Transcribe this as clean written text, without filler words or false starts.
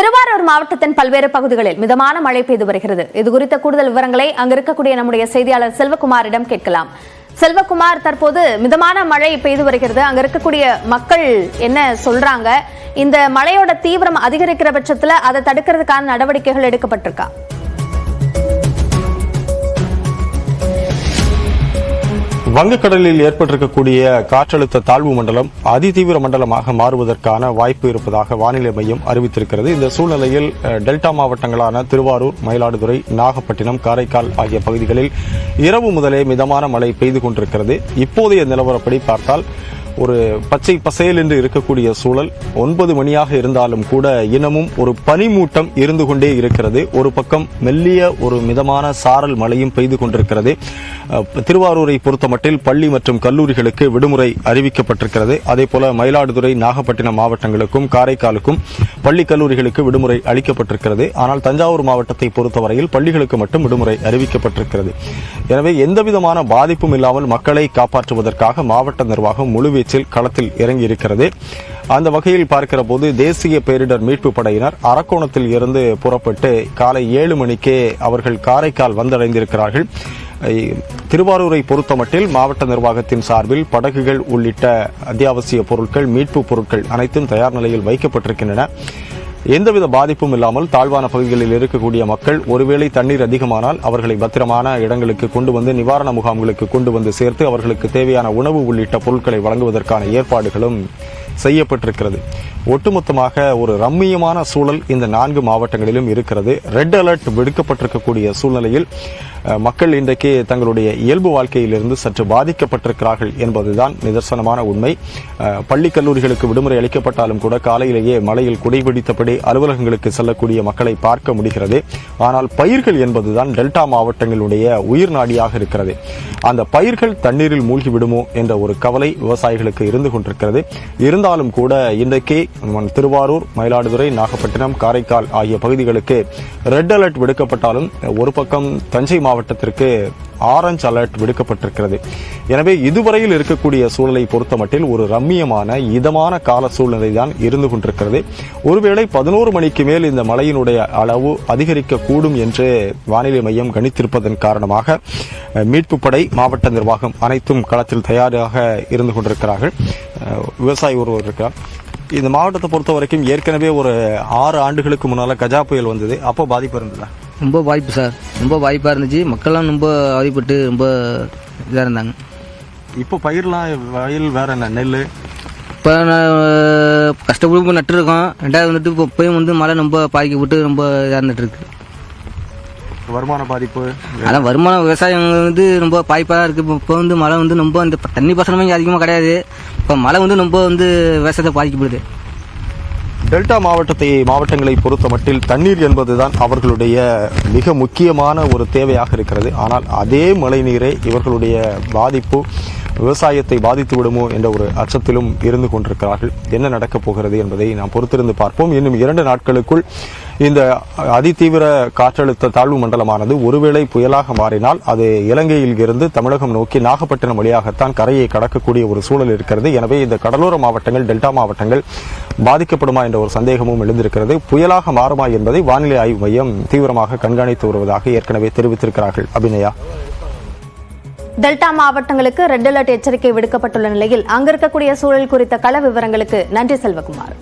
திருவாரூர் மாவட்டத்தின் பல்வேறு பகுதிகளில் மிதமான மழை பெய்து வருகிறது. இது குறித்த கூடுதல் விவரங்களை அங்கு இருக்கக்கூடிய நம்முடைய செய்தியாளர் செல்வகுமாரிடம் கேட்கலாம். செல்வகுமார், தற்போது மிதமான மழை பெய்து வருகிறது. அங்க இருக்கக்கூடிய மக்கள் என்ன சொல்றாங்க? இந்த மழையோட தீவிரம் அதிகரிக்கிற பட்சத்துல அதை தடுக்கிறதுக்கான நடவடிக்கைகள் எடுக்கப்பட்டிருக்கா? வங்கக்கடலில் ஏற்பட்டிருக்கக்கூடிய காற்றழுத்த தாழ்வு மண்டலம் அதிதீவிர மண்டலமாக மாறுவதற்கான வாய்ப்பு இருப்பதாக வானிலை மையம் அறிவித்திருக்கிறது. இந்த சூழ்நிலையில் டெல்டா மாவட்டங்களான திருவாரூர், மயிலாடுதுறை, நாகப்பட்டினம், காரைக்கால் ஆகிய பகுதிகளில் இரவு முதலே மிதமான மழை பெய்து கொண்டிருக்கிறது. இப்போதைய நிலவரப்படி பார்த்தால் ஒரு பச்சை பசேல் என்று இருக்கக்கூடிய சூழல் 9 மணியாக இருந்தாலும் கூட இன்னமும் ஒரு பனிமூட்டம் இருந்து கொண்டே இருக்கிறது. ஒரு பக்கம் மெல்லிய ஒரு மிதமான சாரல் மழையும் பெய்து கொண்டிருக்கிறது. திருவாரூரை பொறுத்தமட்டில் பள்ளி மற்றும் கல்லூரிகளுக்கு விடுமுறை அறிவிக்கப்பட்டிருக்கிறது. அதேபோல மயிலாடுதுறை, நாகப்பட்டினம் மாவட்டங்களுக்கும் காரைக்காலுக்கும் பள்ளி கல்லூரிகளுக்கு விடுமுறை அளிக்கப்பட்டிருக்கிறது. ஆனால் தஞ்சாவூர் மாவட்டத்தை பொறுத்தவரையில் பள்ளிகளுக்கு மட்டும் விடுமுறை அறிவிக்கப்பட்டிருக்கிறது. எனவே எந்தவிதமான பாதிப்பும் இல்லாமல் மக்களை காப்பாற்றுவதற்காக மாவட்ட நிர்வாகம் முழுவீச்சில் களத்தில் இறங்கி இருக்கிறது. அந்த வகையில் பார்க்கிற போது தேசிய பேரிடர் மீட்பு படையினர் அரக்கோணத்தில் இருந்து புறப்பட்டு காலை 7 மணிக்கே அவர்கள் காரைக்கால் வந்தடைந்திருக்கிறார்கள். திருவாரூரை பொறுத்தமட்டில் மாவட்ட நிர்வாகத்தின் சார்பில் படகுகள் உள்ளிட்ட அத்தியாவசிய பொருட்கள், மீட்பு பொருட்கள் அனைத்தும் தயார் நிலையில் வைக்கப்பட்டிருக்கின்றன. எந்தவித பாதிப்பும் இல்லாமல் தாழ்வான பகுதிகளில் இருக்கக்கூடிய மக்கள் ஒருவேளை தண்ணீர் அதிகமானால் அவர்களை பத்திரமான இடங்களுக்கு கொண்டு வந்து நிவாரண முகாம்களுக்கு கொண்டு வந்து சேர்த்து அவர்களுக்கு தேவையான உணவு உள்ளிட்ட பொருட்களை வழங்குவதற்கான ஏற்பாடுகளும் செய்யப்பட்டிருக்கிறது. ஒட்டுமொத்தமாக ஒரு ரம்மியமான சூழல் இந்த 4 மாவட்டங்களிலும் இருக்கிறது. ரெட் அலர்ட் விடுக்கப்பட்டிருக்கக்கூடிய சூழ்நிலையில் மக்கள் இன்றைக்கு தங்களுடைய இயல்பு வாழ்க்கையிலிருந்து சற்று பாதிக்கப்பட்டிருக்கிறார்கள் என்பதுதான் நிதர்சனமான உண்மை. பள்ளி கல்லூரிகளுக்கு விடுமுறை அளிக்கப்பட்டாலும் கூட காலையிலேயே மழையில் குடைபிடித்தபடி அலுவலகங்களுக்கு செல்லக்கூடிய மக்களை பார்க்க முடிகிறது. ஆனால் பயிர்கள் என்பதுதான் டெல்டா மாவட்டங்களுடைய உயிர் நாடியாக இருக்கிறது. அந்த பயிர்கள் தண்ணீரில் மூழ்கிவிடுமோ என்ற ஒரு கவலை விவசாயிகளுக்கு இருந்து கொண்டிருக்கிறது. இருந்தாலும் கூட இன்றைக்கு திருவாரூர், மயிலாடுதுறை, நாகப்பட்டினம், காரைக்கால் ஆகிய பகுதிகளுக்கு ரெட் அலர்ட் விடுக்கப்பட்டாலும் ஒரு பக்கம் தஞ்சை மாவட்டத்திற்கு ஆரஞ்ச் அலர்ட் விடுக்கப்பட்டிருக்கிறது. எனவே இதுவரையில் இருக்கக்கூடிய சூழலை பொறுத்தமட்டில் ஒரு ரம்மியமான இதமான கால சூழ்நிலை தான் இருந்து கொண்டிருக்கிறது. ஒருவேளை 11 மணிக்கு மேல் இந்த மழையினுடைய அளவு அதிகரிக்கக்கூடும் என்று வானிலை மையம் கணித்திருப்பதன் காரணமாக மீட்பு படை, மாவட்ட நிர்வாகம் அனைத்தும் களத்தில் தயாராக இருந்து கொண்டிருக்கிறார்கள். விவசாயி ஒருவர் இருக்கிறார். இந்த மாவட்டத்தை பொறுத்த வரைக்கும் ஏற்கனவே ஒரு 6 ஆண்டுகளுக்கு முன்னால கஜா புயல் வந்தது. அப்போ பாதிப்பு இருந்ததா? ரொம்ப பாதிப்பு சார், ரொம்ப பாதிப்பாக இருந்துச்சு. மக்கள்லாம் ரொம்ப அவதிப்பட்டு ரொம்ப இதாக இருந்தாங்க. இப்போ பயிர்லாம் வயல் வேற என்ன, நெல் இப்போ கஷ்டப்பட்டு நட்டுருக்கோம். 2வது வந்துட்டு இப்போ இப்போயும் வந்து மழை ரொம்ப பாதிக்கப்பட்டு ரொம்ப இதாக இருந்துட்டுருக்கு. வருமான பாதிப்பு, அதான் வருமானம் விவசாயம் வந்து ரொம்ப பாதிப்பாக தான் இருக்குது. இப்போ வந்து மழை வந்து ரொம்ப இந்த தண்ணி பாசனமே அதிகமாக கிடையாது. இப்போ மழை வந்து ரொம்ப வந்து விவசாயத்தை பாதிக்கப்படுது. டெல்டா மாவட்டங்களை பொறுத்த மட்டில் தண்ணீர் என்பதுதான் அவர்களுடைய மிக முக்கியமான ஒரு தேவையாக இருக்கிறது. ஆனால் அதே மழை நீரை இவர்களுடைய பாதிப்பு விவசாயத்தை பாதித்து விடுமோ என்ற ஒரு அச்சத்திலும் இருந்து கொண்டிருக்கிறார்கள். என்ன நடக்கப் போகிறது என்பதை நாம் பொறுத்திருந்து பார்ப்போம். இன்னும் 2 நாட்களுக்குள் இந்த அதிதீவிர காற்றழுத்த தாழ்வு மண்டலமானது ஒருவேளை புயலாக மாறினால் அது இலங்கையில் இருந்து தமிழகம் நோக்கி நாகப்பட்டினம் வழியாகத்தான் கரையை கடக்கக்கூடிய ஒரு சூழல் இருக்கிறது. எனவே இந்த கடலோர மாவட்டங்கள், டெல்டா மாவட்டங்கள் பாதிக்கப்படுமா என்ற ஒரு சந்தேகமும் எழுந்திருக்கிறது. புயலாக மாறுமா என்பதை வானிலை ஆய்வு மையம் தீவிரமாக கண்காணித்து வருவதாக ஏற்கனவே தெரிவித்திருக்கிறார்கள். அபிநயா, டெல்டா மாவட்டங்களுக்கு ரெட் அலர்ட் எச்சரிக்கை விடுக்கப்பட்டுள்ள நிலையில் அங்க இருக்கக்கூடிய சூழல் குறித்த கள விவரங்களுக்கு நன்றி செல்வகுமார்.